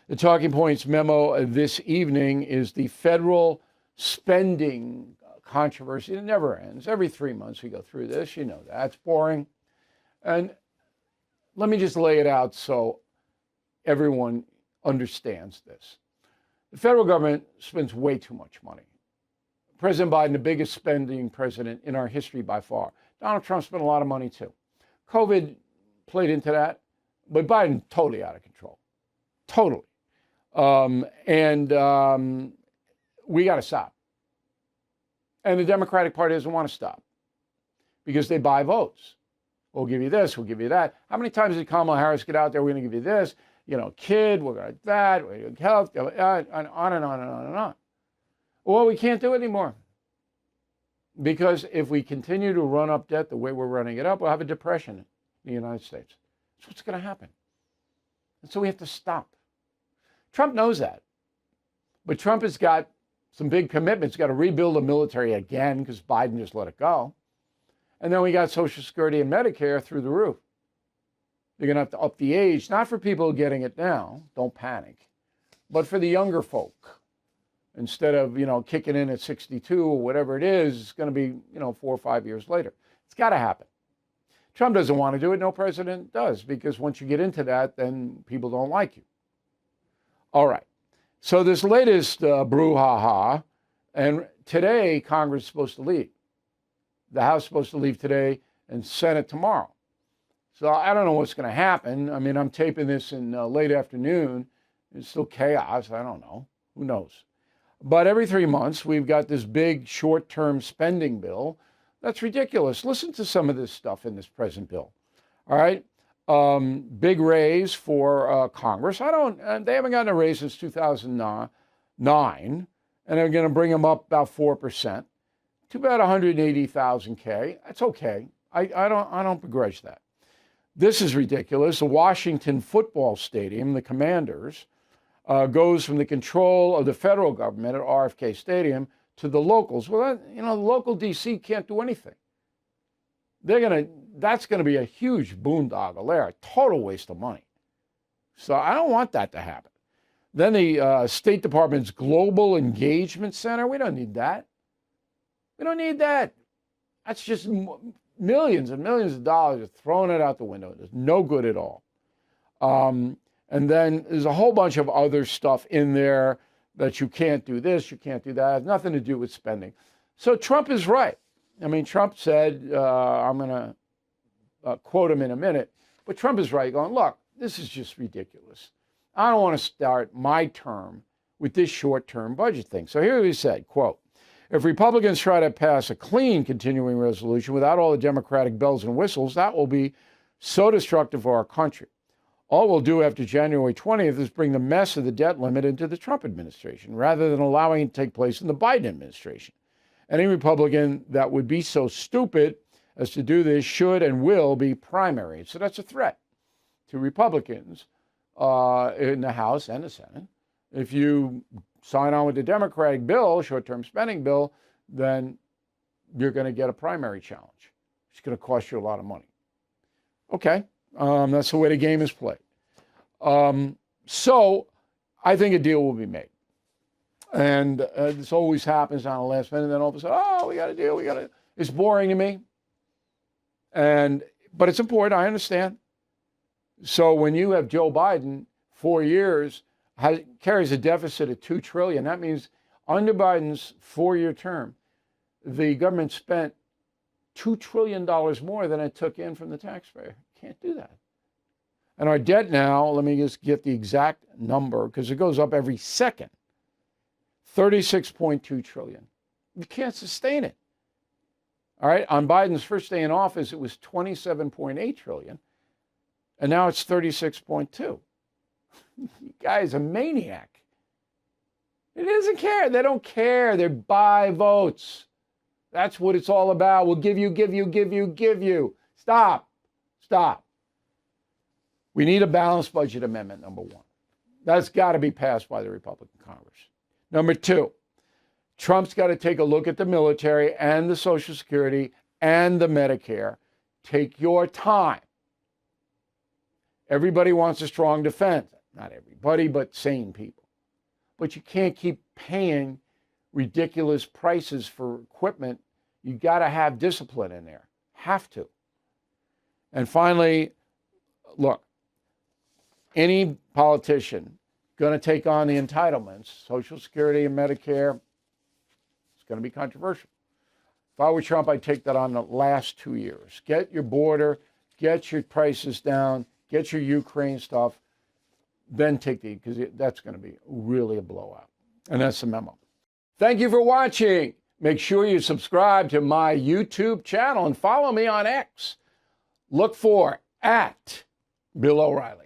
The talking points memo this evening is the federal spending controversy. It never ends. Every 3 months we go through this. You know that's boring. And let me just lay it out so everyone understands this. The federal government spends way too much money. President Biden, the biggest spending president in our history by far. Donald Trump spent a lot of money too. COVID played into that, but Biden totally out of control. Totally. We got to stop. And the Democratic Party doesn't want to stop because they buy votes. We'll give you this, we'll give you that. How many times did Kamala Harris get out there? We're going to give you this, kid, we're going to that, we're going to health, and on and on and on and on. Well, we can't do it anymore. Because if we continue to run up debt the way we're running it up, we'll have a depression in the United States. That's what's going to happen. And so we have to stop. Trump knows that. But Trump has got some big commitments. He's got to rebuild the military again because Biden just let it go. And then we got Social Security and Medicare through the roof. They're going to have to up the age, not for people getting it now, don't panic, but for the younger folk. Instead of, kicking in at 62 or whatever it is, it's going to be, 4 or 5 years later. It's got to happen. Trump doesn't want to do it. No president does, because once you get into that, then people don't like you. All right. So this latest brouhaha, and today Congress is supposed to leave. The House is supposed to leave today and Senate tomorrow. So I don't know what's going to happen. I mean, I'm taping this in late afternoon. It's still chaos. I don't know. Who knows? But every 3 months, we've got this big short-term spending bill. That's ridiculous. Listen to some of this stuff in this present bill. All right? Big raise for Congress. They haven't gotten a raise since 2009, and they're going to bring them up about 4%. To about 180,000 K. That's okay. I don't begrudge that. This is ridiculous. The Washington football stadium, the Commanders, goes from the control of the federal government at RFK Stadium to the locals. Well, the local DC can't do anything. That's going to be a huge boondoggle there, a total waste of money. So I don't want that to happen. Then the State Department's Global Engagement Center, we don't need that. We don't need that. That's just millions and millions of dollars. Just throwing it out the window. It's no good at all. And then there's a whole bunch of other stuff in there that you can't do this, you can't do that. It has nothing to do with spending. So Trump is right. I mean, Trump said, I'm going to quote him in a minute, but Trump is right, going, look, this is just ridiculous. I don't want to start my term with this short-term budget thing. So here he said, quote, if Republicans try to pass a clean continuing resolution without all the Democratic bells and whistles, that will be so destructive for our country. All we'll do after January 20th is bring the mess of the debt limit into the Trump administration rather than allowing it to take place in the Biden administration. Any Republican that would be so stupid as to do this should and will be primaried. So that's a threat to Republicans in the House and the Senate. If you sign on with the Democratic bill, short-term spending bill, then you're going to get a primary challenge. It's going to cost you a lot of money. Okay, that's the way the game is played. So I think a deal will be made. And this always happens on the last minute, and then all of a sudden, we got a deal, It's boring to me. But it's important, I understand. So when you have Joe Biden, 4 years, carries a deficit of $2 trillion. That means under Biden's 4-year term, the government spent $2 trillion more than it took in from the taxpayer. Can't do that. And our debt now, let me just get the exact number because it goes up every second, $36.2 trillion. You can't sustain it. All right. On Biden's first day in office, it was $27.8 trillion. And now it's 36.2. You guy's a maniac. He doesn't care. They don't care. They buy votes. That's what it's all about. We'll give you. Stop. We need a balanced budget amendment, number one. That's got to be passed by the Republican Congress. Number two, Trump's got to take a look at the military and the Social Security and the Medicare. Take your time. Everybody wants a strong defense. not everybody, but sane people. But you can't keep paying ridiculous prices for equipment. You got to have discipline in there. Have to. And finally, look, any politician going to take on the entitlements, Social Security and Medicare, it's going to be controversial. If I were Trump, I'd take that on the last 2 years. Get your border, get your prices down, get your Ukraine stuff, then take the, because that's going to be really a blowout. And that's the memo. Thank you for watching. Make sure you subscribe to my YouTube channel and follow me on X. Look for @Bill O'Reilly.